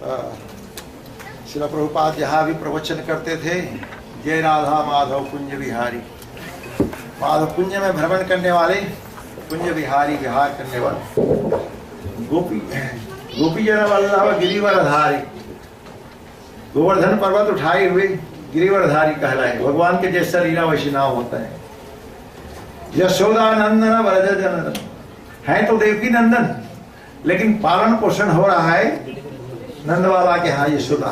श्रील प्रभुपाद जहाँ भी प्रवचन करते थे, जय राधा माधव कुंज बिहारी, माधव कुंज में भ्रमण करने वाले, कुंज बिहारी विहार करने वाले, गोपी जन वल्लभ गिरिवरधारी, गोवर्धन पर्वत उठाए हुए गिरिवरधारी कहलाए। भगवान के जैसा लीला वैसी नाम होता है। यशोदा नंदन व्रज जनन, है तो देवकी नंदन, लेकिन पालन पोषण हो रहा है नंद बाबा के यहाँ यशोदा,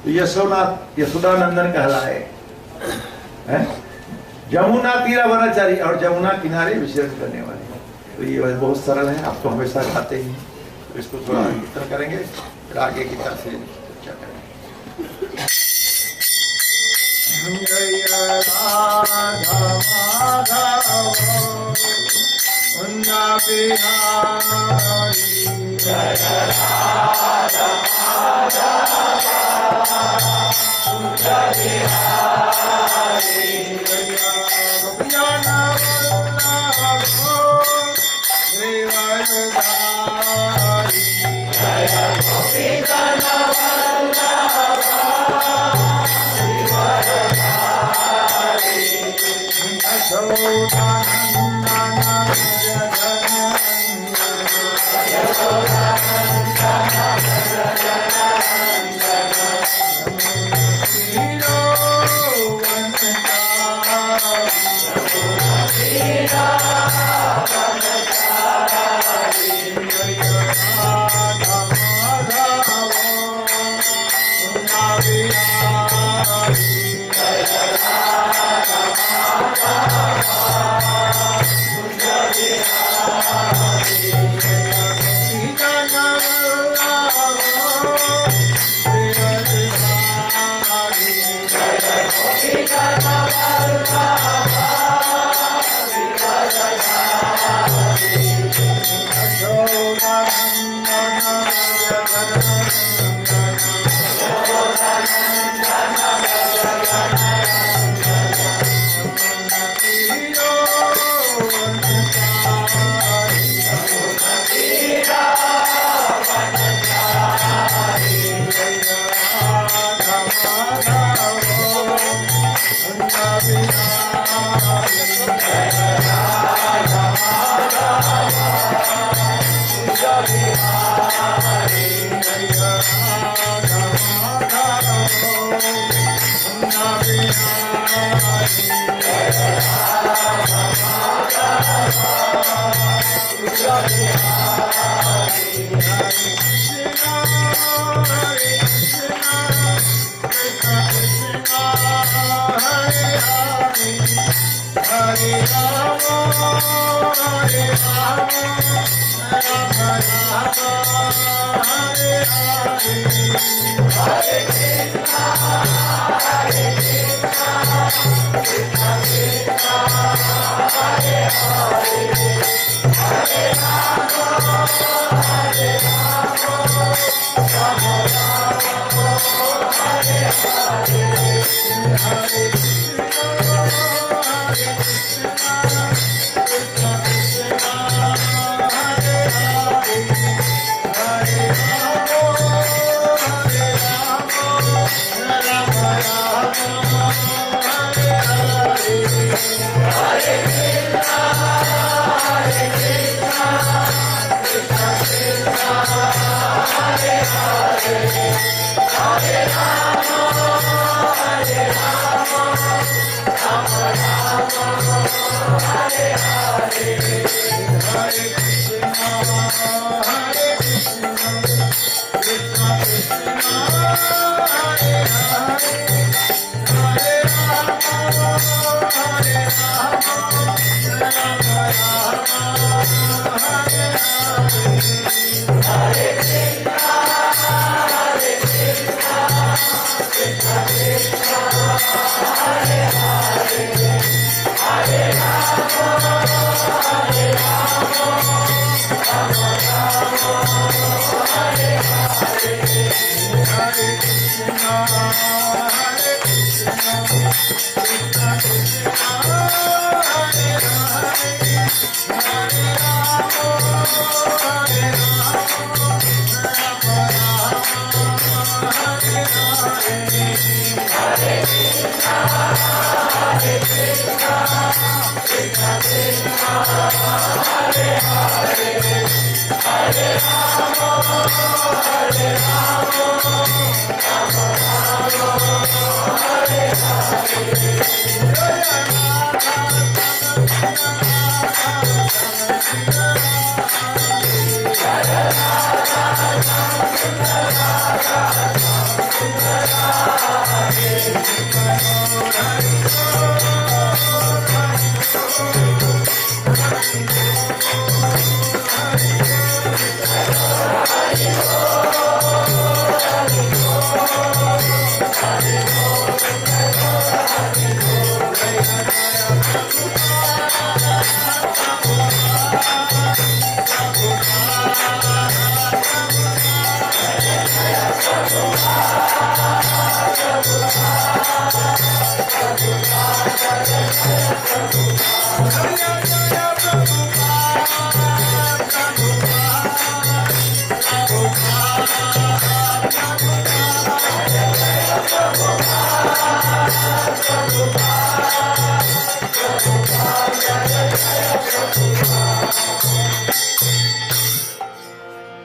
तो यशोदा नंदन कहलाए। जमुना तीरा वनचारी, और जमुना किनारे विचरण करने वाले। तो ये बहुत सरल है, आप तो हमेशा गाते ही, तो इसको थोड़ा कीर्तन करेंगे, फिर आगे की तरफ से चर्चा करेंगे। जय राधा माधव कुंज बिहारी, जय राधा माधव कुंज बिहारी, गोपी जन वल्लभ गिरिवरधारी, जय गोपी जन वल्लभ गिरिवरधारी, यशोदा नंदन Hare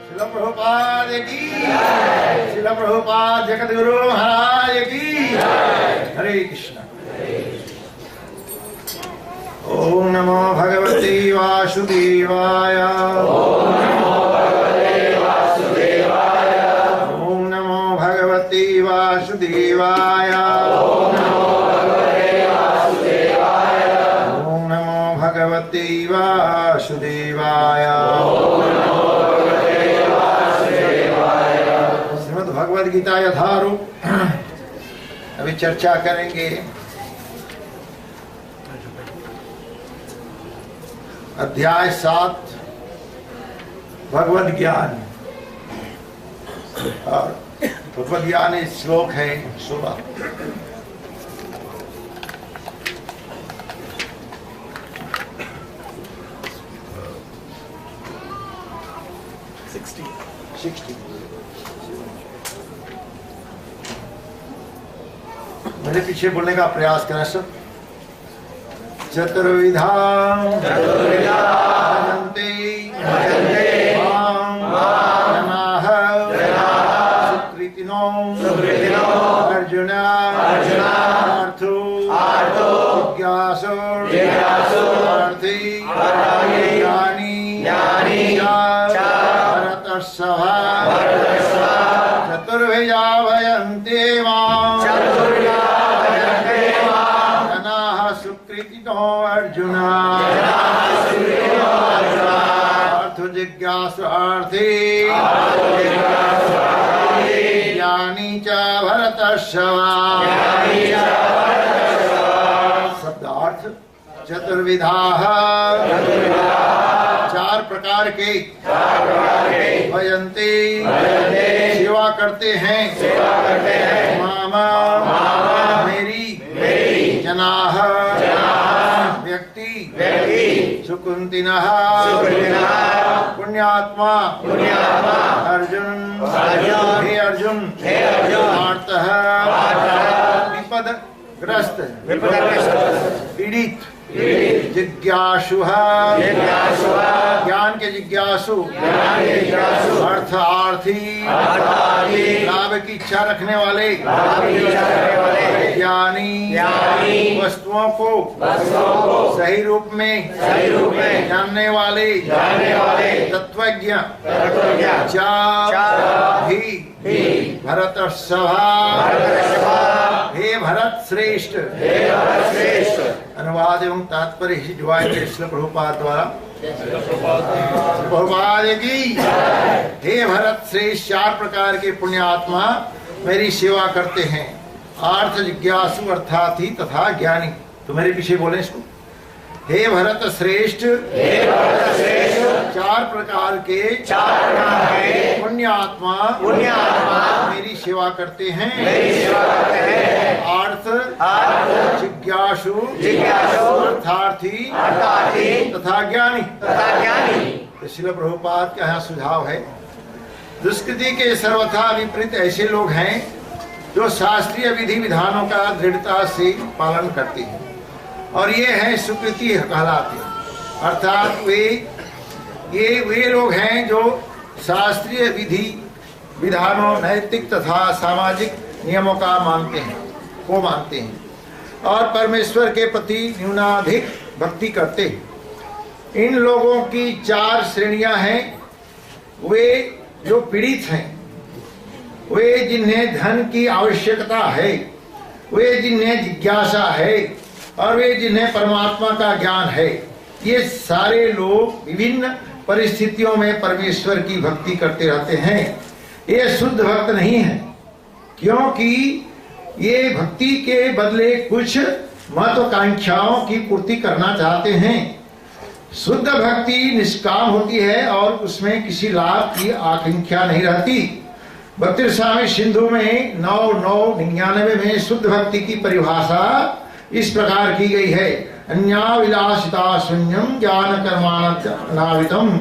श्रील प्रभुपाद की जय। श्रील प्रभुपाद जगद्गुरु महाराज की जय। हरे कृष्ण। ओम नमो भगवते वासुदेवाय। ओम नमो भगवते वासुदेवाय। ओम नमो भगवते वासुदेवाय। ओम नमो भगवते वासुदेवाय। ओम नमो भगवते वासुदेवाय। श्रीमद् भगवद गीता यथारूप अभी चर्चा करेंगे। अध्याय 7 भगवद ज्ञान। और भगवद ज्ञान श्लोक है 16। मेरे पीछे बोलने का प्रयास करें सब। चतुर्विधा भजन्ते मां सुकृतिनो अर्जुन पार्थो जिज्ञासु पार्थी ज्ञानी भरतर्षभा चतुर्विधा भजन्ते मां सुकृतिनो अर्जुन पार्थो जिज्ञासुर्थी ज्ञानी च भरतर्षभा। शब्दार्थ चतुर्विधा 4 प्रकार के भजन्ते सेवा करते हैं मामा मेरी जनाः व्यक्ति सुकुंतिनः पुण्यात्मा अर्जुन हे अर्जुन पार्थः विपदग्रस्त पीड़ित जिज्ञासु ज्ञान के जिज्ञासु अर्थार्थी लाभ की इच्छा रखने वाले ज्ञानी वस्तुओं को सही रूप में जानने वाले तत्वज्ञ भरतर्षभा हे भरत श्रेष्ठ। अनुवाद एवं तात्पर्य हिजवाए श्रील प्रभुपाद द्वारा। प्रभुपाद की हे भरत श्रेष्ठ 4 प्रकार के पुण्यात्मा मेरी सेवा करते हैं। आर्थ जिज्ञासु अर्थार्थी तथा ज्ञानी। तो मेरे पीछे बोले इसको। हे भरत श्रेष्ठ 4 प्रकार के पुण्यात्मा मेरी सेवा करते हैं। आर्थ जिज्ञासु अर्थार्थी तथा ज्ञानी। तो श्रील प्रभुपाद का यहाँ सुझाव है, दुष्कृति के सर्वथा विपरीत ऐसे लोग हैं जो शास्त्रीय विधि विधानों का दृढ़ता से पालन करते हैं, और ये हैं सुकृति कहलाते हैं। अर्थात वे लोग हैं जो शास्त्रीय विधि विधानों, नैतिक तथा सामाजिक नियमों का मानते हैं और परमेश्वर के प्रति न्यूनाधिक भक्ति करते हैं। इन लोगों की 4 श्रेणियां हैं। वे जो पीड़ित हैं, वे जिन्हें धन की आवश्यकता है, वे जिन्हें जिज्ञासा है, और वे जिन्हें परमात्मा का ज्ञान है। ये सारे लोग विभिन्न परिस्थितियों में परमेश्वर की भक्ति करते रहते हैं। ये शुद्ध भक्त नहीं है, क्योंकि ये भक्ति के बदले कुछ महत्वाकांक्षाओं की पूर्ति करना चाहते हैं। शुद्ध भक्ति निष्काम होती है और उसमें किसी लाभ की आकांक्षा नहीं रहती। भक्ति स्वामी सिंधु में 999 में शुद्ध भक्ति की परिभाषा इस प्रकार की गई है। अन्या विलासिता शून्यम ज्ञान कर्माणावितम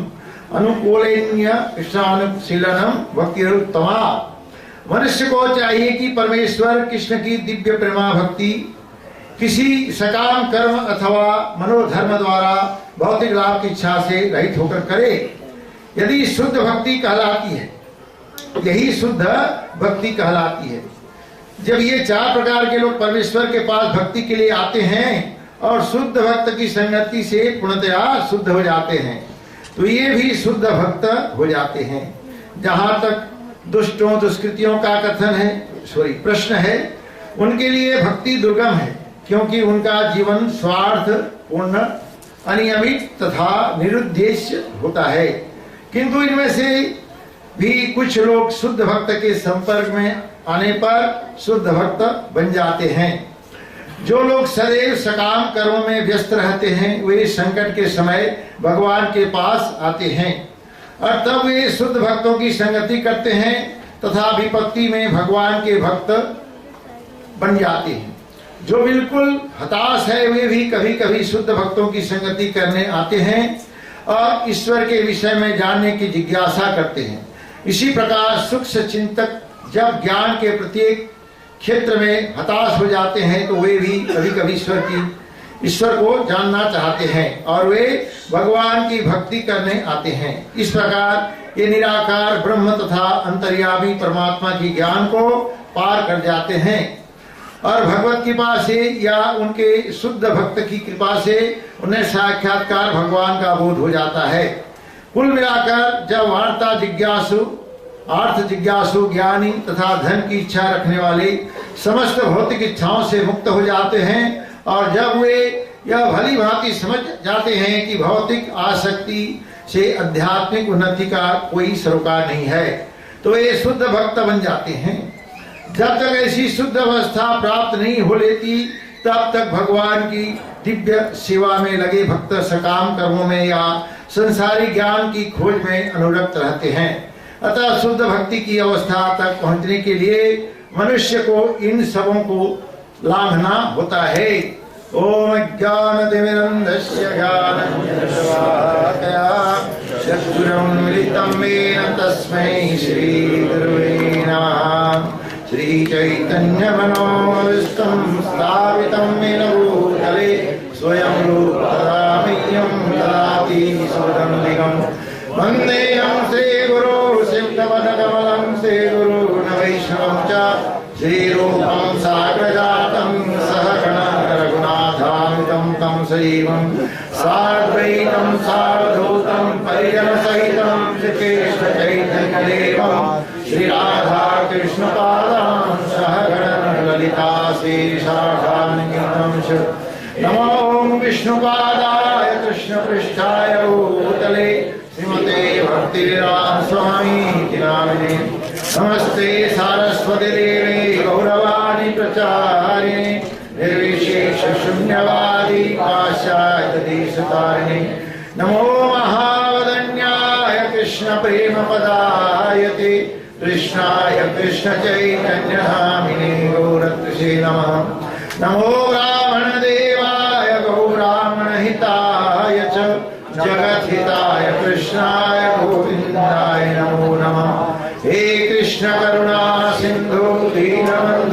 अनुकूलन्य कृष्णानुशीलनम भक्तिरुत्तमा। मनुष्य को चाहिए कि परमेश्वर कृष्ण की दिव्य प्रेमा भक्ति किसी सकाम कर्म अथवा मनोधर्म द्वारा भौतिक लाभ की इच्छा से रहित होकर करे। यदि शुद्ध भक्ति कहलाती है, यही शुद्ध भक्ति कहलाती है। जब ये 4 प्रकार के लोग परमेश्वर के पास भक्ति के लिए आते हैं और शुद्ध भक्त की संगति से पूर्णतया शुद्ध हो जाते हैं, तो ये भी शुद्ध भक्त हो जाते हैं। जहां तक दुष्टों दुष्कृतियों का कथन है, प्रश्न है, उनके लिए भक्ति दुर्गम है, क्योंकि उनका जीवन स्वार्थ पूर्ण, अनियमित तथा निरुद्देश्य होता है। किंतु इनमें से भी कुछ लोग शुद्ध भक्त के संपर्क में आने पर शुद्ध भक्त बन जाते हैं। जो लोग सदैव सकाम कर्मों में व्यस्त रहते हैं, वे संकट के समय भगवान के पास आते हैं और तब वे शुद्ध भक्तों की संगति करते हैं तथा विपत्ति में भगवान के भक्त बन जाते हैं। जो बिल्कुल हताश है, वे भी कभी कभी शुद्ध भक्तों की संगति करने आते हैं और ईश्वर के विषय में जानने की जिज्ञासा करते हैं। इसी प्रकार सूक्ष्म चिंतक जब ज्ञान के प्रत्येक क्षेत्र में हताश हो जाते हैं, तो वे भी कभी कभी ईश्वर को जानना चाहते हैं और वे भगवान की भक्ति करने आते हैं। इस प्रकार ये निराकार ब्रह्म तथा अंतर्यामी परमात्मा की ज्ञान को पार कर जाते हैं और भगवत कृपा से या उनके शुद्ध भक्त की कृपा से उन्हें साक्षात्कार भगवान का बोध हो जाता है। कुल मिलाकर जब अर्थ जिज्ञासु ज्ञानी तथा धन की इच्छा रखने वाले समस्त भौतिक इच्छाओं से मुक्त हो जाते हैं और जब वे यह भली भांति समझ जाते हैं कि भौतिक आसक्ति से आध्यात्मिक उन्नति का कोई सरोकार नहीं है, तो वे शुद्ध भक्त बन जाते हैं। जब तक ऐसी शुद्ध अवस्था प्राप्त नहीं हो लेती, तब तक भगवान की दिव्य सेवा में लगे भक्त सकाम कर्मों में या संसारी ज्ञान की खोज में अनुरक्त रहते हैं। अतः शुद्ध भक्ति की अवस्था तक पहुंचने के लिए मनुष्य को इन सबों को लांघना होता है। ओम ज्ञानतिमिरन्धस्य ज्ञानञ्जनशलाकया चक्षुरुन्मिलितं येन तस्मै श्रीगुरुवे नमः। श्रीचैतन्यमनोभीष्टं स्थापितं येन भूतले स्वयं रूपतदा मह्यं ददाति सुदन्तिकम्। वन्देऽहं श्रीगुरो सिद्धपदकमलं श्रीगुरून् वैष्णवं च श्रीरूपं साग्रजातं सहगणं रघुनाथान्वितं तं सजीवं साद्वैतं सावधूतं परिजनसहितं श्रीकृष्णचैतन्यदेवं श्रीराधाकृष्णपादां सहगणं ललिता श्रीशाखान्वितं नमो विष्णुपादाय कृष्णपृष्ठाय भूतले श्रीमते भक्तिवेदांत स्वामी नामिने। नमस्ते सारस्वती देवी गौरवाणी प्रचारिणे निर्विशेष शून्यवादी पाश्चात्य देशतारिणे। नमो महावदन्याय कृष्ण प्रेम पदायते कृष्णाय कृष्ण चैतन्य नामिने गौरत्रिषे नमः। नमो ब्राह्मण देवाय गौब्राह्मण हिताय च जगत हिताय कृष्णाय गोविंदाय नमो नमः। हे कृष्ण करुणा सिंधु दीनबंधु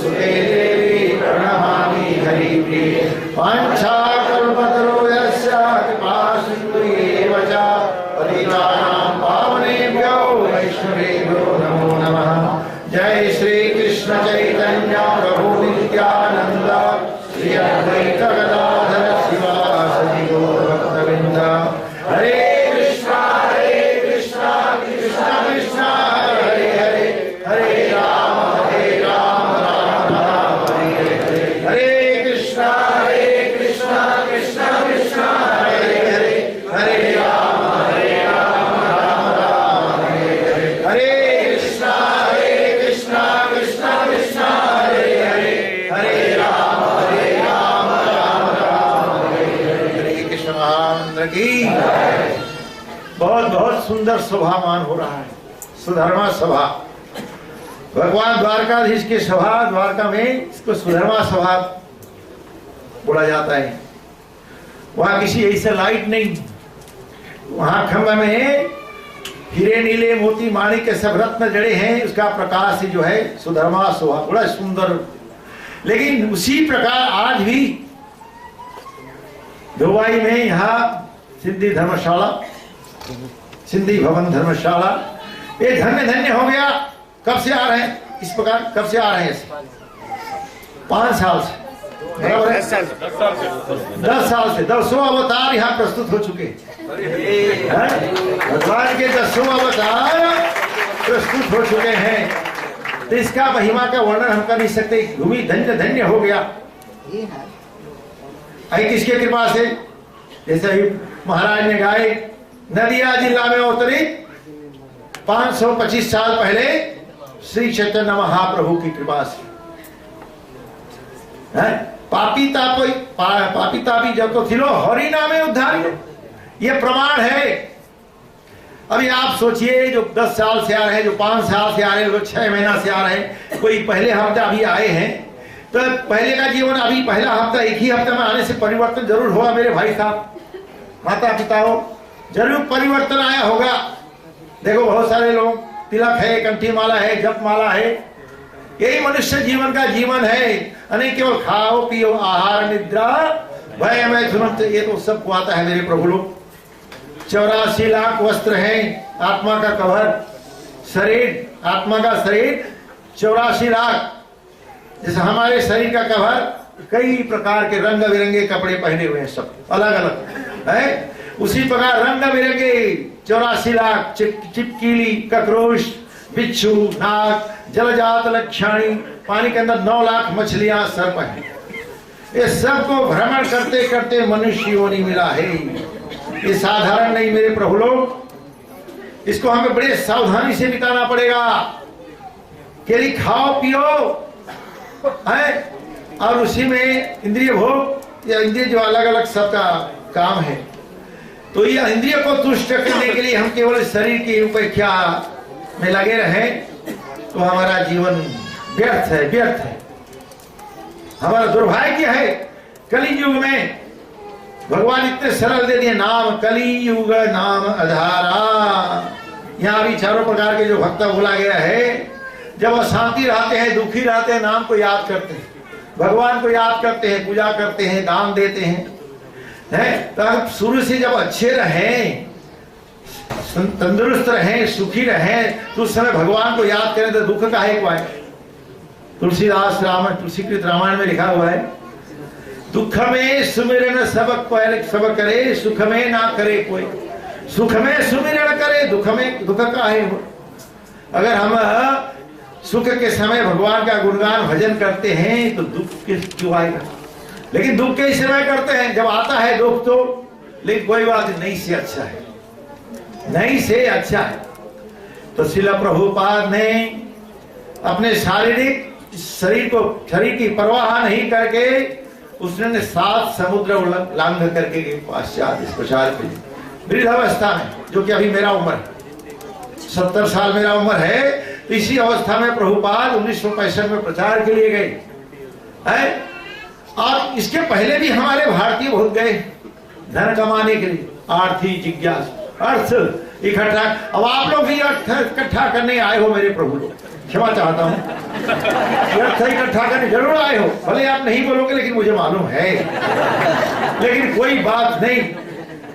सुते देवी प्रणमामि हरिप्रिये वाञ्छाकल्पतरुभ्यश्च कृपा सिन्धुभ्येव च पतितानां पावनेभ्यो वैष्णवेभ्यो नमो नमः। जय श्री कृष्ण चैतन्य प्रभु नित्यानंद श्री अद्वैत गदाधर शिवासदि गौर भक्तवृंद। हरे कृष्णा कृष्णा कृष्णा हरे हरे, हरे राम राम राम हरे हरे। हरे कृष्णा कृष्णा कृष्णा हरे हरे, हरे राम राम राम हरे हरे। हरे कृष्णा कृष्णा कृष्णा हरे हरे, हरे राम राम राम हरे हरे। हरे कृष्ण महामंत्र की। बहुत बहुत सुंदर सभामान हो रहा है, सुधर्मा सभा। भगवान द्वारकाधीश की सभा, द्वारका में इसको सुधर्मा सभा बोला जाता है। वहां किसी ऐसे लाइट नहीं, वहां खंभ में हीरे नीले मोती माणिक के सब रत्न जड़े हैं, उसका प्रकाश जो है सुधर्मा शोभा, बड़ा सुंदर। लेकिन उसी प्रकार आज भी दुबई में यहाँ सिंधी धर्मशाला, सिंधी भवन धर्मशाला, ये धन्य धन्य हो गया। कब से आ रहे हैं इस प्रकार, कब से आ रहे हैं? 5 साल से, बराबर है? 10 साल से 10 अवतार यहाँ प्रस्तुत हो चुके हैं। भगवान के 10 अवतार प्रस्तुत हो चुके हैं, तो इसका महिमा का वर्णन हम कर नहीं सकते। भूमि धन्य धन्य हो गया। किसके कृपा से? जैसे ही महाराज ने गाए, नदिया जिला में अवतरित 525 साल पहले श्री चैतन्य महाप्रभु की कृपा से। पापी तापी जब तो थिलो हरि नामे उद्धार, ये प्रमाण है। अभी आप सोचिए, जो 10 साल से आ रहे हैं, जो 5 साल से आ रहे हैं, जो 6 महीना से आ रहे हैं, कोई पहले हफ्ते अभी आए हैं, तो पहले का जीवन अभी पहला हफ्ता, एक ही हफ्ते में आने से परिवर्तन जरूर होगा मेरे भाई साहब, माता पिता हो, जरूर परिवर्तन आया होगा। देखो बहुत सारे लोग, तिलक है, कंठी माला है, जप माला है, यही मनुष्य जीवन का जीवन है। अनेक केवल खाओ पियो आहार निद्रा भय में तुरंत, ये तो सबको आता है मेरे प्रभु लोग। 84 लाख वस्त्र हैं, आत्मा का कवर, शरीर, आत्मा का शरीर 84 लाख। जैसे हमारे शरीर का कवर, कई प्रकार के रंग बिरंगे कपड़े पहने हुए हैं, सब अलग अलग है। उसी प्रकार रंग बिरंगे 84 लाख चिपकीली, ककरोश, बिच्छू, नाग, जलजात लक्षाणी, पानी के अंदर 9 लाख मछलियां, सर्प हैं। ये सबको भ्रमण करते करते मनुष्य योनि मिला है। ये साधारण नहीं मेरे प्रभु लोग, इसको हमें बड़े सावधानी से बिताना पड़ेगा। केवल खाओ पियो है, और उसी में इंद्रिय भोग या इंद्रिय जो अलग अलग सबका काम है, तो यह इंद्रिय को तुष्ट करने के लिए हम केवल शरीर की उपेक्षा में लगे रहे, तो हमारा जीवन व्यर्थ है, व्यर्थ है। हमारा दुर्भाग्य है। कली युग में भगवान इतने सरल दे दिए नाम, कली युग नाम आधारा। यहाँ भी चारों प्रकार के जो भक्त बोला गया है, जब अशांति रहते हैं, दुखी रहते हैं, नाम को याद करते हैं, भगवान को याद करते हैं, पूजा करते हैं, दान देते हैं, तो शुरू से जब अच्छे रहें, तंदुरुस्त रहें, सुखी रहें, तो उस समय भगवान को याद करें तो दुख काहे को आए। तुलसीदास तुलसीकृत रामायण में लिखा हुआ है, दुख में सुमिरन सब करे, सुख में ना करे कोई। सुख में सुमिरन करे, दुख में दुख काहे हो। अगर हम सुख के समय भगवान का गुणगान भजन करते हैं तो दुख क्यों आएगा। लेकिन दुख के समय करते हैं, जब आता है दुख तो, लेकिन कोई बात नहीं से अच्छा है, नहीं से अच्छा है। तो श्रील प्रभुपाद ने अपने शारीरिक शरीर की परवाह नहीं करके, उसने 7 समुद्र उल्लंघ करके पाश्चात्य इस प्रचार के वृद्धावस्था में, जो कि अभी मेरा उम्र है, 70 साल मेरा उम्र है, तो इसी अवस्था में प्रभुपाद 1965 में प्रचार के लिए गए है। और इसके पहले भी हमारे भारतीय बहुत गए धन कमाने के लिए, आर्थिक जिज्ञासा, अर्थ इकट्ठा। अब आप लोग भी अर्थ इकट्ठा करने आए हो मेरे प्रभु लोग, क्षमा चाहता हूं। अर्थ इकट्ठा करने जरूर आए हो, भले आप नहीं बोलोगे लेकिन मुझे मालूम है। लेकिन कोई बात नहीं,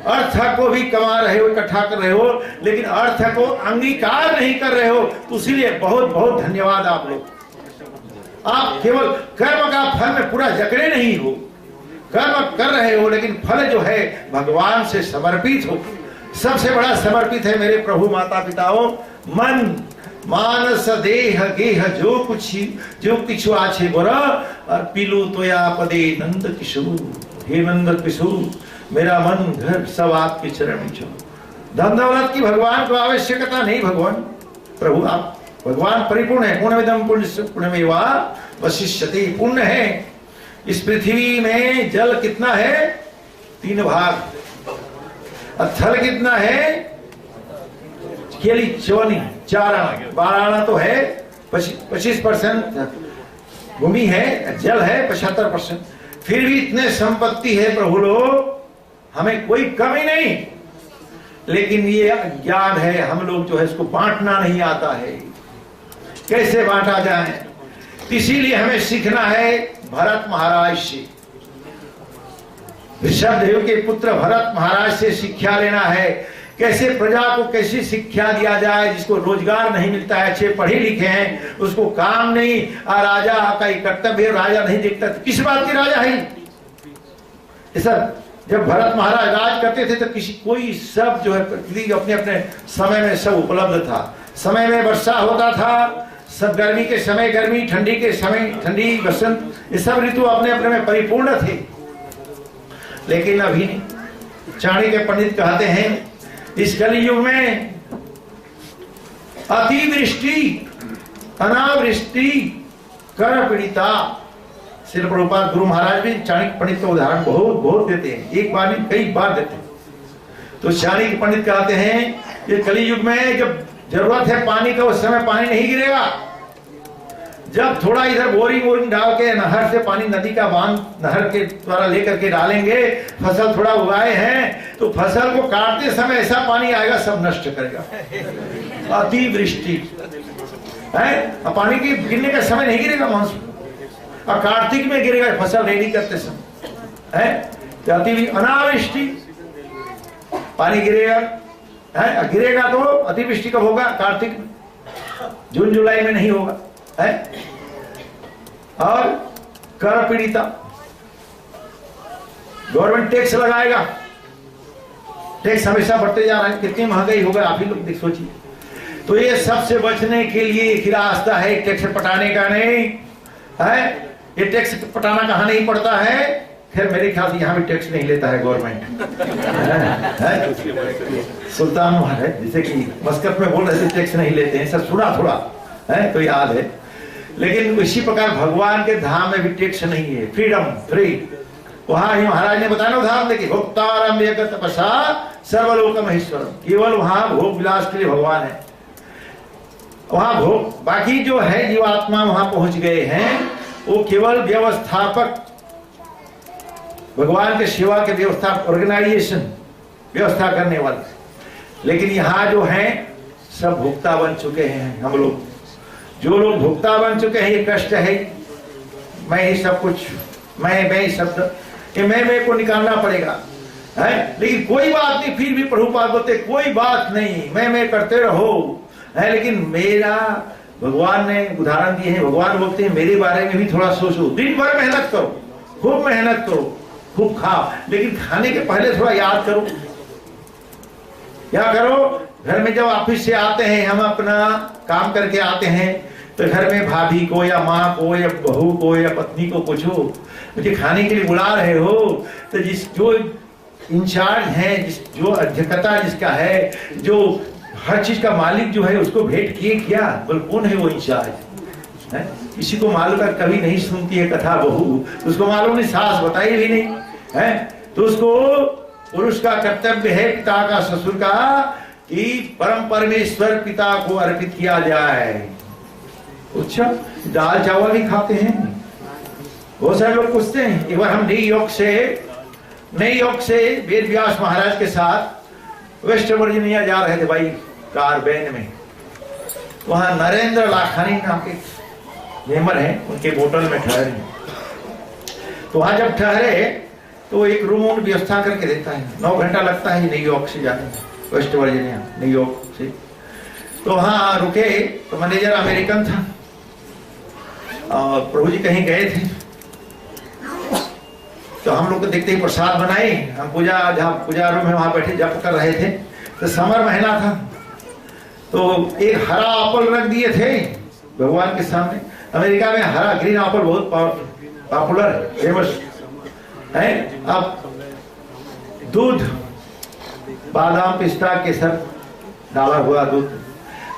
अर्थ को भी कमा रहे हो, इकट्ठा कर रहे हो, लेकिन अर्थ को अंगीकार नहीं कर रहे हो, तो इसीलिए बहुत बहुत धन्यवाद आप लोग। आप केवल कर्म का फल में पूरा जकड़े नहीं हो, कर्म कर रहे हो लेकिन फल जो है भगवान से समर्पित हो। सबसे बड़ा समर्पित है मेरे प्रभु माता पिताओं, मन मानस देह गेह जो कुछ आछे बोरा और पीलू तोया पदे नंद किशोर। हे नंद किशोर, मेरा मन घर सब आपके चरण में छो। धन दौलत की भगवान को आवश्यकता नहीं। भगवान प्रभु आप भगवान परिपूर्ण है। पूर्णमिदं पुण्य पुण्यमेवा वशिष्यते। पुण्य है। इस पृथ्वी में जल कितना है? 3 भाग। और थल कितना है? केवल 4 आना। 12 आना तो है, 25% भूमि है, जल है 75%। फिर भी इतने संपत्ति है प्रभु लोग, हमें कोई कमी नहीं। लेकिन ये ज्ञान है, हम लोग जो है इसको बांटना नहीं आता है, कैसे बांटा जाए। इसीलिए हमें सीखना है भरत महाराज से, ऋषभदेव के पुत्र भरत महाराज से शिक्षा लेना है। कैसे प्रजा को कैसी शिक्षा दिया जाए, जिसको रोजगार नहीं मिलता है, अच्छे पढ़े लिखे हैं, उसको काम नहीं, और राजा का एक कर्तव्य राजा नहीं देखता, तो किस बात की राजा है। सब जब भरत महाराज राज करते थे तो कोई सब जो है पृथ्वी अपने अपने समय में सब उपलब्ध था। समय में वर्षा होता था, सब गर्मी के समय गर्मी, ठंडी के समय ठंडी, बसंत, ये सब ऋतु अपने अपने में परिपूर्ण थे। लेकिन अभी नहीं। चाणक्य पंडित कहते हैं इस कलियुग में अतिवृष्टि, अनावृष्टि, कर पीड़िता। श्री प्रभुपाद गुरु महाराज भी चाणक्य पंडित का उदाहरण बहुत बहुत देते हैं, एक बार नहीं कई बार देते हैं। तो चाणक्य पंडित कहते हैं ये कलियुग में जब जरूरत है पानी का, उस समय पानी नहीं गिरेगा। जब थोड़ा इधर बोरिंग डाल के नहर से पानी, नदी का बांध नहर के द्वारा लेकर के डालेंगे, फसल थोड़ा उगाए हैं, तो फसल को काटते समय ऐसा पानी आएगा सब नष्ट करेगा। अतिवृष्टि है, पानी के गिरने का समय नहीं गिरेगा मानसून, और कार्तिक में गिरेगा फसल रेडी करते समय है। अति अनावृष्टि, पानी गिरेगा है, गिरेगा तो अतिवृष्टि कब होगा? कार्तिक में, जून जुलाई में नहीं होगा है। और कर पीड़िता, गवर्नमेंट टैक्स लगाएगा, टैक्स हमेशा बढ़ते जा रहा है, कितनी महंगाई होगा आप ही लोग सोचिए। तो ये सबसे बचने के लिए एक रास्ता है, टैक्स पटाने का नहीं है। ये टैक्स पटाना कहाँ नहीं पड़ता है? खैर मेरे ख्याल से यहाँ भी टैक्स नहीं लेता है गवर्नमेंट। सुल्तान है जैसे कि मस्कत में बोल रहे थे टैक्स नहीं लेते हैं, सब सुना थोड़ा है तो याद है। लेकिन इसी प्रकार भगवान के धाम में भी टैक्स नहीं है, फ्रीडम, फ्री। वहां ही महाराज ने बताया उदाहरण देखिए, भोक्तारम एक तपसा सर्वलोक महेश्वरम। केवल वहां भोग विलास के लिए भगवान है, वहां भोग। बाकी जो है जीवात्मा वहां पहुंच गए हैं, वो केवल व्यवस्थापक, भगवान के सेवा के व्यवस्था, ऑर्गेनाइजेशन, व्यवस्था करने वाले। लेकिन यहाँ जो है सब भोक्ता बन चुके हैं। हम लोग जो लोग भोक्ता बन चुके हैं, ये कष्ट है। मैं ही सब कुछ, मैं शब्द, ये मैं को निकालना पड़ेगा है। लेकिन कोई बात नहीं, फिर भी प्रभुपाद बोलते कोई बात नहीं, मैं करते रहो है। लेकिन मेरा भगवान ने उदाहरण दिए हैं, भगवान बोलते हैं मेरे बारे में भी थोड़ा सोचो। दिन भर मेहनत करो, खूब मेहनत करो, खूब खाओ, लेकिन खाने के पहले थोड़ा याद करो। क्या करो? घर में जब ऑफिस से आते हैं, हम अपना काम करके आते हैं, तो घर में भाभी को या माँ को या बहू को या पत्नी को पूछो, मुझे खाने के लिए बुला रहे हो, तो जो इंचार्ज है, जो अध्यक्षता जिसका है, जो हर चीज का मालिक जो है, उसको भेंट किए क्या? बोल कौन है वो इंचार्ज है? किसी को मालूम है, कभी नहीं सुनती है कथा बहू, उसको मालूम नहीं, सास बताई भी नहीं है। तो उसको पुरुष का कर्तव्य है, पिता का, ससुर का, कि परम परमेश्वर पिता को अर्पित किया जाए। अच्छा, दाल चावल भी खाते हैं। बहुत सारे लोग पूछते हैं। एक बार हम न्यूयॉर्क से वेद व्यास महाराज के साथ वेस्ट वर्जीनिया जा रहे थे भाई, कार वैन में। वहां नरेंद्र लाखानी नाम के मेमर हैं, उनके बोतल में ठहरे। तो वहां जब ठहरे तो एक रूम व्यवस्था करके देता है, 9 घंटा लगता है न्यूयॉर्क से जाने, वेस्ट वर्जीनिया न्यूयॉर्क से। तो वहां रुके तो मैनेजर अमेरिकन था और प्रभु जी कहीं गए थे, तो हम लोग को देखते ही प्रसाद बनाए। हम जहाँ पूजा रूम में वहां बैठे जप कर रहे थे, तो समर महीना था, तो एक हरा एप्पल रख दिए थे भगवान के सामने। अमेरिका में हरा ग्रीन एप्पल बहुत पॉपुलर फेमस है। अब दूध, बादाम, पिस्ता, केसर डाला हुआ दूध।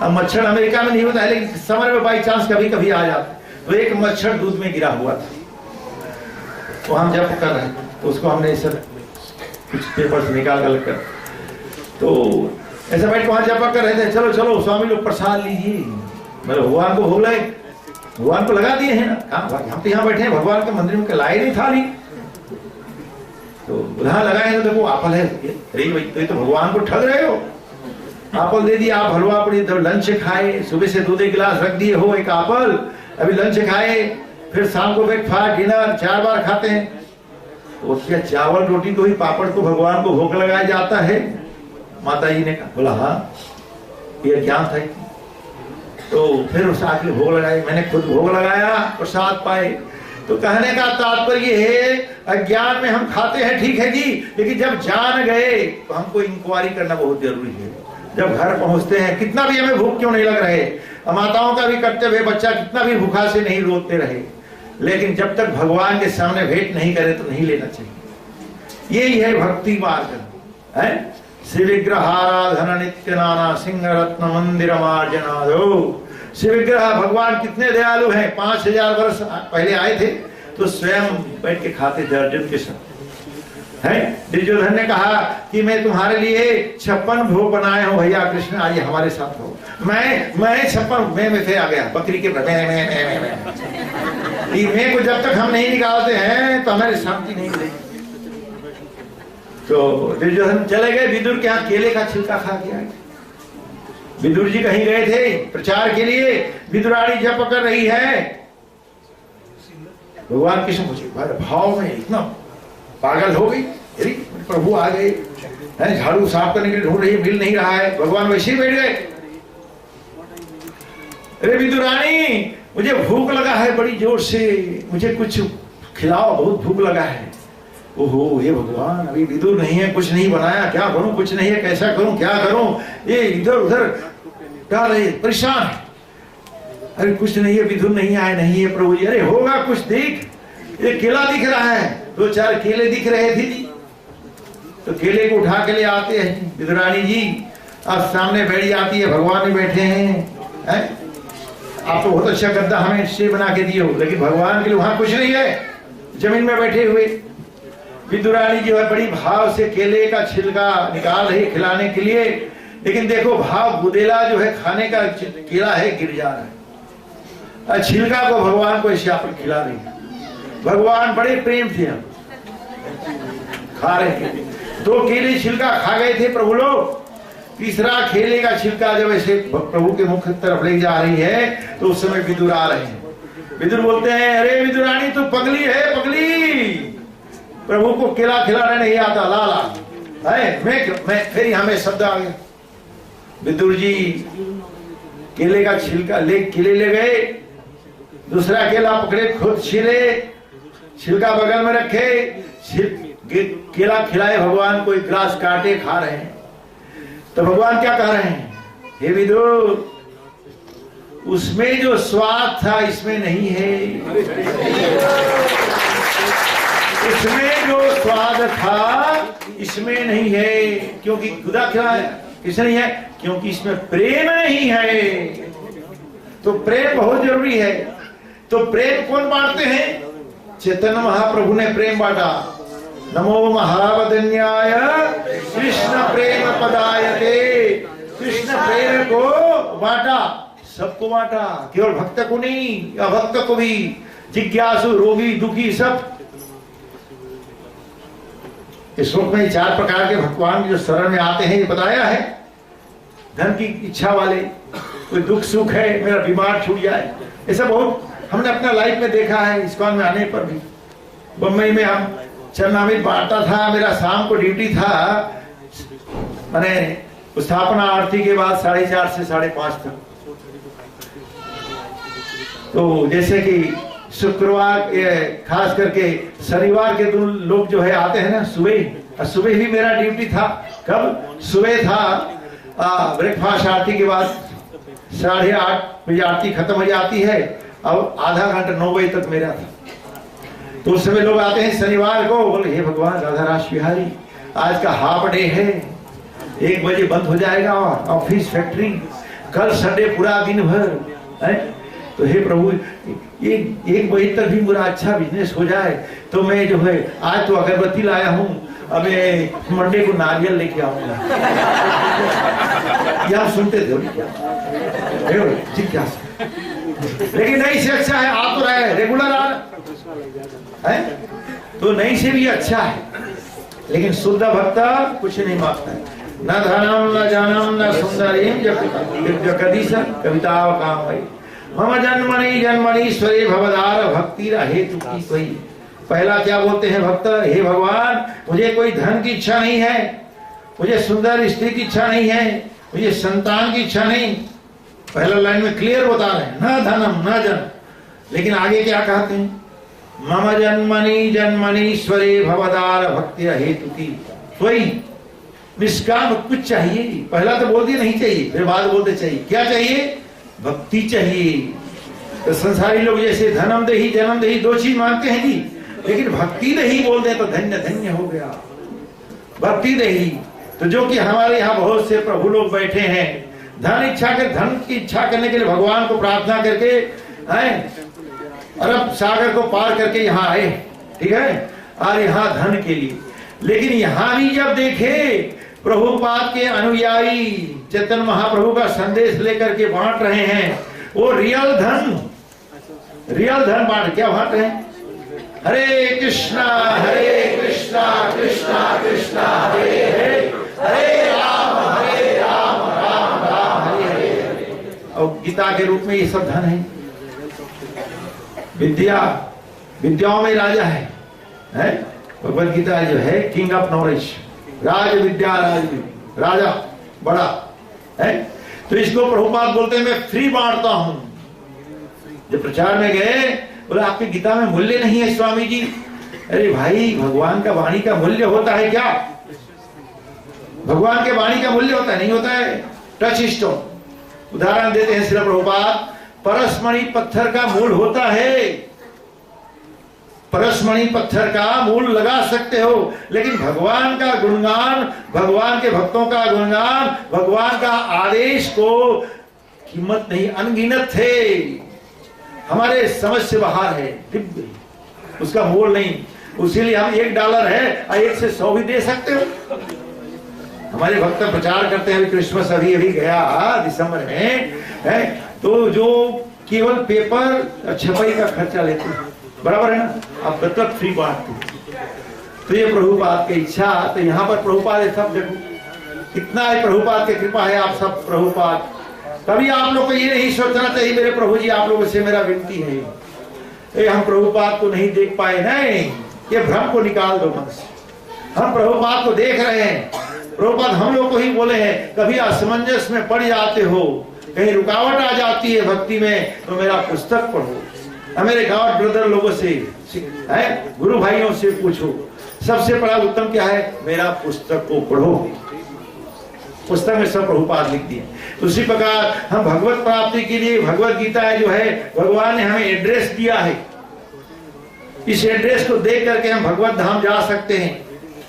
अब मच्छर अमेरिका में नहीं होता है, लेकिन समर में बाई चांस कभी कभी आ जाता। तो एक मच्छर दूध में गिरा हुआ था, तो हम जब कर रहे थे तो उसको हमने सब कुछ पेपर से निकाल कर, तो ऐसा बैठ वहां जब कर रहे थे, चलो चलो स्वामी लोग प्रसाद लीजिए, मतलब भगवान को भोग लगे, भगवान को लगा दिए हैं ना। हम तो यहाँ बैठे हैं, भगवान के मंदिर में लाए नहीं थाली, तो उधर लगाए हैं। तो देखो एप्पल है, अरे भाई तो भगवान को ठग रहे हो, एप्पल दे दिया। आप हलवा पूरी लंच खाए, सुबह से दूध 1 गिलास रख दिए हो, एक एप्पल, अभी लंच खाए, फिर शाम को ब्रेकफास्ट, डिनर 4 बार खाते हैं। तो क्या चावल रोटी तो ही, पापड़ तो भगवान को भोग लगाया जाता है? माता जी ने कहा, बोला हाँ ये ज्ञान था। तो फिर उस आके भोग लगाए, मैंने खुद भोग लगाया, प्रसाद पाए। तो कहने का तात्पर्य है, अज्ञान में हम खाते हैं ठीक है जी, लेकिन जब जान गए तो हमको इंक्वायरी करना बहुत जरूरी है। जब घर पहुंचते हैं, कितना भी हमें भूख क्यों नहीं लग रहे, माताओं का भी कर्तव्य, बच्चा कितना भी भूखा से नहीं रोते रहे, लेकिन जब तक भगवान के सामने भेंट नहीं करे तो नहीं लेना चाहिए। यही है भक्ति मार्ग है। श्री विग्रहाराधन नित्य नाना सिंह रत्न मंदिर मार्जना दो। श्री विग्रह भगवान कितने दयालु हैं। 5000 वर्ष पहले आए थे तो स्वयं बैठ के खाते थे अर्जुन के साथ है। दुर्योधन ने कहा कि मैं तुम्हारे लिए 56 भोग बनाए हूं भैया कृष्ण, आइए हमारे साथ हो। मैं 56 में फिर आ गया बकरी के मैं को जब तक हम नहीं निकालते हैं तो हमारी शांति नहीं मिलेगी। तो दुर्योधन चले गए विदुर के यहाँ, केले का छिलका खा के आए। विदुर जी कहीं गए थे प्रचार के लिए, विदुरानी जप कर रही है। भगवान कृष्ण पूछे भाव में इतना पागल हो गई, अरे प्रभु आ गए, झाड़ू साफ करने के लिए ढूंढ रही, मिल नहीं रहा है। भगवान वैसे ही बैठ गए। अरे विदुरानी मुझे भूख लगा है बड़ी जोर से, मुझे कुछ खिलाओ, बहुत भूख लगा है। ओहो ये भगवान, अभी विदुर नहीं है, कुछ नहीं बनाया, क्या करूं, कुछ नहीं है, कैसा करूं, क्या करूं, ये इधर उधर क्या रहे, परेशान। अरे कुछ नहीं है, विदुर नहीं आए, नहीं है प्रभु जी। अरे होगा कुछ, देख ये केला दिख रहा है, 2-4 केले दिख रहे थे जी। तो केले को उठा के ले आते हैं विदुरानी जी, अब सामने बैठ जाती है, भगवान भी बैठे हैं। आप तो बहुत अच्छा गद्दा हमें से बना के दिए हो, लेकिन भगवान के लिए वहां कुछ नहीं है, जमीन में बैठे हुए। विदुरानी जो है बड़ी भाव से केले का छिलका निकाल रही खिलाने के लिए, लेकिन देखो भाव बुदेला जो है, खाने का केला है गिर जा रहा है, छिलका को भगवान को ऐसे आप खिला रही है। भगवान बड़े प्रेम थे, हम खा रहे थे। 2 केले छिलका खा गए थे प्रभु लोग, तीसरा केले का छिलका जब ऐसे प्रभु के मुख तरफ ले जा रही है तो उस समय विदुर आ रहे हैं। विदुर बोलते हैं अरे विदुरानी तू पगली है, पगली, प्रभु को केला खिलाने नहीं आता, लाला है। मैं फिर यहां में शब्द आ गया। विदुर जी केले का छिलका केले ले गए, दूसरा केला पकड़े, खुद छिले, छिलका बगल में रखे, केला खिलाए भगवान को, 1 ग्लास काटे खा रहे हैं। तो भगवान क्या कह रहे हैं, हे विदुर उसमें जो स्वाद था इसमें नहीं है, इसमें जो स्वाद था इसमें नहीं है, क्योंकि खुदा खिलाया, किसने नहीं है, क्योंकि इसमें प्रेम नहीं है। तो प्रेम बहुत जरूरी है। तो प्रेम कौन बांटते हैं? चैतन्य महाप्रभु ने प्रेम बांटा। नमो महावदन्याय कृष्ण प्रेम पदायते। कृष्ण प्रेम को बांटा, सबको बांटा, केवल भक्त को नहीं, अभक्त को भी, जिज्ञासु, रोगी, दुखी, सब। इस श्लोक में 4 प्रकार के भगवान जो शरण में आते हैं ये बताया है। धन की इच्छा वाले, कोई दुख सुख है, मेरा बीमार छूट जाए, ऐसा बहुत हमने अपना लाइफ में देखा है। इस्कॉन में आने पर भी बम्बई में हम चरनामृत बांटता था, मेरा शाम को ड्यूटी था, मैंने स्थापना आरती के बाद 4:30 से 5:30 तक। तो जैसे कि शुक्रवार खास करके शनिवार के दिन लोग जो है आते हैं ना सुबह, सुबह ही मेरा ड्यूटी था। कब? सुबह था, ब्रेकफास्ट आरती के बाद 8:30 बजे आरती खत्म हो जाती है, अब आधा घंटा 9 बजे तक मेरा था। तो उस समय लोग आते हैं शनिवार को, बोले हे भगवान राधा रास बिहारी, आज का हाफ डे है, 1 बजे बंद हो जाएगा ऑफिस फैक्ट्री, कल संडे पूरा दिन भर है, तो हे प्रभु 1 बजे तक भी पूरा अच्छा बिजनेस हो जाए। तो मैं जो है आज तो अगरबत्ती लाया हूँ, अब मंडे को नारियल लेके आऊंगा। या सुनते थे क्या, लेकिन नहीं से अच्छा है, आप तो रहे रेगुलर है, तो नहीं से भी अच्छा है। लेकिन शुद्ध भक्त कुछ नहीं मांगता है, न धनम न जानम न सुंदरीम जगदीश कविता काम है। मम जन्मनि जन्मनीश्वरे भवदार भक्ति हेतु की कोई। पहला क्या बोलते हैं भक्त, हे भगवान मुझे कोई धन की इच्छा नहीं है, मुझे सुंदर स्त्री की इच्छा नहीं है, मुझे संतान की इच्छा नहीं। पहला लाइन में क्लियर बता रहे हैं, न धनम न जन। लेकिन आगे क्या कहते हैं, मम जन्मनि जन्मनीश्वरे भवदार भक्ति हेतु की कोई। निष्काम कुछ चाहिए, पहला तो बोल दिया नहीं चाहिए, फिर बाद बोलते चाहिए। क्या चाहिए? भक्ति चाहिए। तो संसारी लोग जैसे धनम देही जन्म देही 2 चीज मांगते हैं जी, लेकिन भक्ति देही बोल दे तो धन्य धन्य हो गया। भक्ति देही तो जो कि हमारे यहाँ बहुत से प्रभु लोग बैठे हैं, धन की इच्छा करने के लिए भगवान को प्रार्थना करके अरब सागर को पार करके यहाँ आए, ठीक है, और यहाँ धन के लिए। लेकिन यहाँ भी जब देखे प्रभुपाद के अनुयायी चैतन्य महाप्रभु का संदेश लेकर के बांट रहे हैं, वो रियल धन बांट, क्या बांट रहे हैं? हरे कृष्णा कृष्णा कृष्णा हरे हरे, हरे राम राम राम हरे हरे। और गीता के रूप में ये सब धन है। विद्याओं में राजा है? भगवद गीता जो है किंग ऑफ नॉलेज, राज विद्या राजा बड़ा है। तो इसको प्रभुपाद बोलते हैं मैं फ्री बांटता हूं। जब प्रचार में गए बोले आपकी गीता में मूल्य नहीं है स्वामी जी। अरे भाई भगवान का वाणी का मूल्य होता है क्या? भगवान के वाणी का मूल्य होता है? नहीं होता है। टच स्टोन उदाहरण देते हैं श्री प्रभुपाद, परसमणि पत्थर का मूल होता है, परसमणि पत्थर का मूल लगा सकते हो, लेकिन भगवान का गुणगान, भगवान के भक्तों का गुणगान, भगवान का आदेश को कीमत नहीं, अनगिनत थे, हमारे समझ से बाहर है, दिव्य, उसका मोल नहीं। उसीलिए हम $1 है और 1 से 100 भी दे सकते हो। हमारे भक्त प्रचार करते हैं, क्रिसमस अभी गया दिसंबर में है, तो जो केवल पेपर छपाई का खर्चा लेते हैं, बराबर है ना, आप दत्तक फ्री बांटते। तो ये प्रभुपाद की इच्छा, तो यहाँ पर प्रभुपाद है, सब देखो कितना है प्रभुपाद की कृपा है। आप सब प्रभुपाद, कभी आप लोग को ये नहीं सोचना चाहिए मेरे प्रभु जी आप लोगों से मेरा विनती है, हम प्रभुपाद को नहीं देख पाए, नहीं, ये भ्रम को निकाल दो मन से। हम प्रभुपाद को देख रहे हैं, प्रभुपाद हम लोग को ही बोले हैं, कभी असमंजस में पड़ जाते हो, कहीं रुकावट आ जाती है भक्ति में, तो मेरा पुस्तक पढ़ो। मेरे गांव ब्रदर लोगों से, गुरु भाइयों से पूछो, सबसे बड़ा उत्तम क्या है? मेरा पुस्तक को पढ़ो। पुस्तक में सब प्रभुपाद लिख दिए। उसी प्रकार हम भगवत प्राप्ति के लिए भगवत गीता जो है, भगवान ने हमें एड्रेस दिया है। इस एड्रेस को देख करके हम भगवत धाम जा सकते हैं।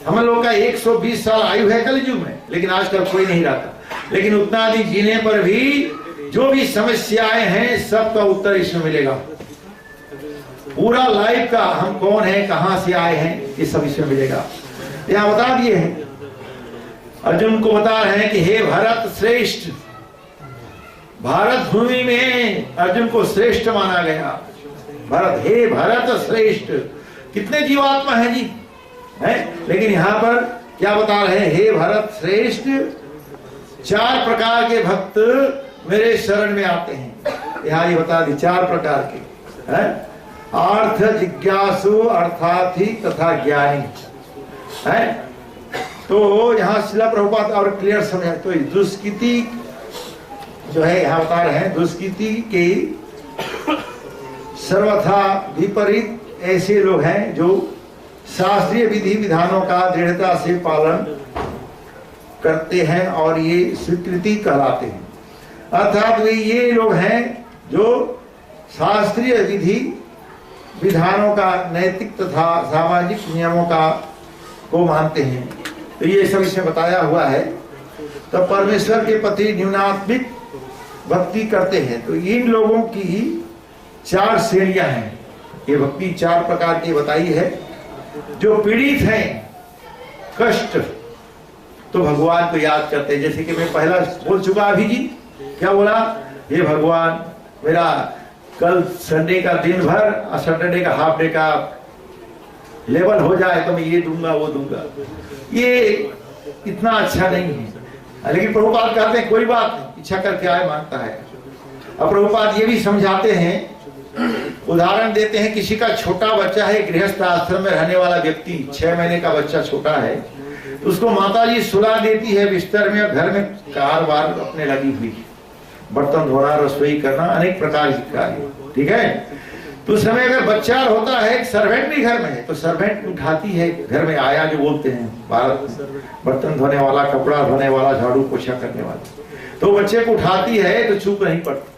हम लोग का 120 साल आयु है कलयुग में, लेकिन आजकल कोई नहीं रहता। लेकिन उतना दिन जीने पर भी जो भी समस्याएं हैं सबका उत्तर इसमें मिलेगा। पूरा लाइफ का हम कौन है, कहां से आए हैं, ये सब इसमें मिलेगा। यहाँ बता दिए हैं, अर्जुन को बता रहे हैं कि हे भरत श्रेष्ठ, भारत भूमि में अर्जुन को श्रेष्ठ माना गया। भरत, हे भरत श्रेष्ठ, कितने जीवात्मा है जी है, लेकिन यहाँ पर क्या बता रहे हैं? हे भरत श्रेष्ठ 4 प्रकार के भक्त मेरे शरण में आते हैं। यहाँ ये बता दी 4 प्रकार के हैं, अर्थ जिज्ञासु, अर्थार्थी तथा ज्ञानी है। तो यहाँ शिला प्रभुपाद और क्लियर समझ। तो दुष्कृति जो है यहाँ बता रहे हैं, दुष्कृति के सर्वथा विपरीत ऐसे लोग हैं जो शास्त्रीय विधि विधानों का दृढ़ता से पालन करते हैं और ये स्वीकृति कहलाते हैं। अर्थात वे ये लोग हैं जो शास्त्रीय विधि विधानों का, नैतिक तथा सामाजिक नियमों का को मानते हैं। तो ये सब इसमें बताया हुआ है। तो परमेश्वर के प्रति न्यूनात्मिक भक्ति करते हैं। तो इन लोगों की 4 श्रेणियां हैं। ये भक्ति 4 प्रकार की बताई है। जो पीड़ित हैं, कष्ट, तो भगवान को याद करते हैं। जैसे कि मैं पहला बोल चुका अभी जी, क्या बोला? ये भगवान मेरा कल संडे का दिन भर और सैटरडे का हाफ डे का लेवल हो जाए तो मैं ये दूंगा वो दूंगा। ये इतना अच्छा नहीं है। लेकिन प्रभुपाद कहते हैं कोई बात नहीं, इच्छा करके आए मांगता है। अब प्रभुपाद ये भी समझाते हैं, उदाहरण देते हैं, किसी का छोटा बच्चा है, गृहस्थ आश्रम में रहने वाला व्यक्ति, 6 महीने का बच्चा छोटा है, तो उसको माता जी सुला देती है बिस्तर में, घर में कारवार अपने लगी हुई, बर्तन धोना, रसोई करना, अनेक प्रकार के कार्य, ठीक है। तो उस समय अगर बच्चा होता है, एक सर्वेंट भी घर में है, तो सर्वेंट उठाती है, घर में आया जो बोलते हैं भारत में, बर्तन धोने वाला, कपड़ा धोने वाला, झाड़ू पोछा करने वाला, तो बच्चे को उठाती है तो चुप नहीं पड़ता।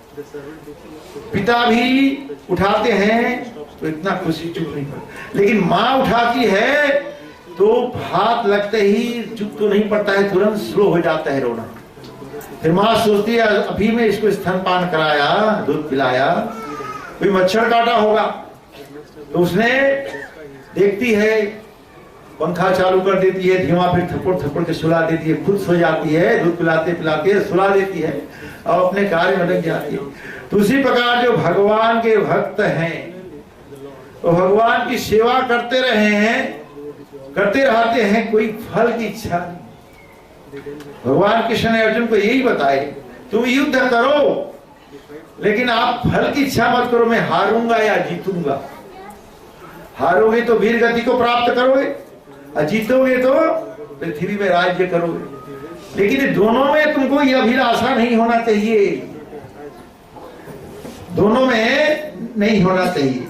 पिता भी उठाते हैं तो इतना खुशी चुप नहीं पड़ता। लेकिन माँ उठाती है तो हाथ लगते ही चुप तो नहीं पड़ता है, तुरंत स्लो हो जाता है रोना। फिर माँ सोचती है अभी मैं इसको स्तनपान कराया, दूध पिलाया, कोई मच्छर काटा होगा, तो उसने देखती है, पंखा चालू कर देती है धीमा, फिर थप्पड़ थप्पड़ के सुला देती है, खुद सो जाती है, दूध पिलाते पिलाते सुला देती है और अपने कार्य में लग जाती है। तो उसी प्रकार जो भगवान के भक्त हैं, तो भगवान की सेवा करते रहे हैं, करते रहते हैं, कोई फल की इच्छा नहीं। भगवान कृष्ण ने अर्जुन को यही बताए, तुम युद्ध करो लेकिन आप फल की इच्छा मत करो, मैं हारूंगा या जीतूंगा। हारोगे तो वीर गति को प्राप्त करोगे और जीतोगे तो पृथ्वी में राज्य करोगे। लेकिन दोनों में तुमको यह अभिलाषा नहीं होना चाहिए, दोनों में नहीं होना चाहिए।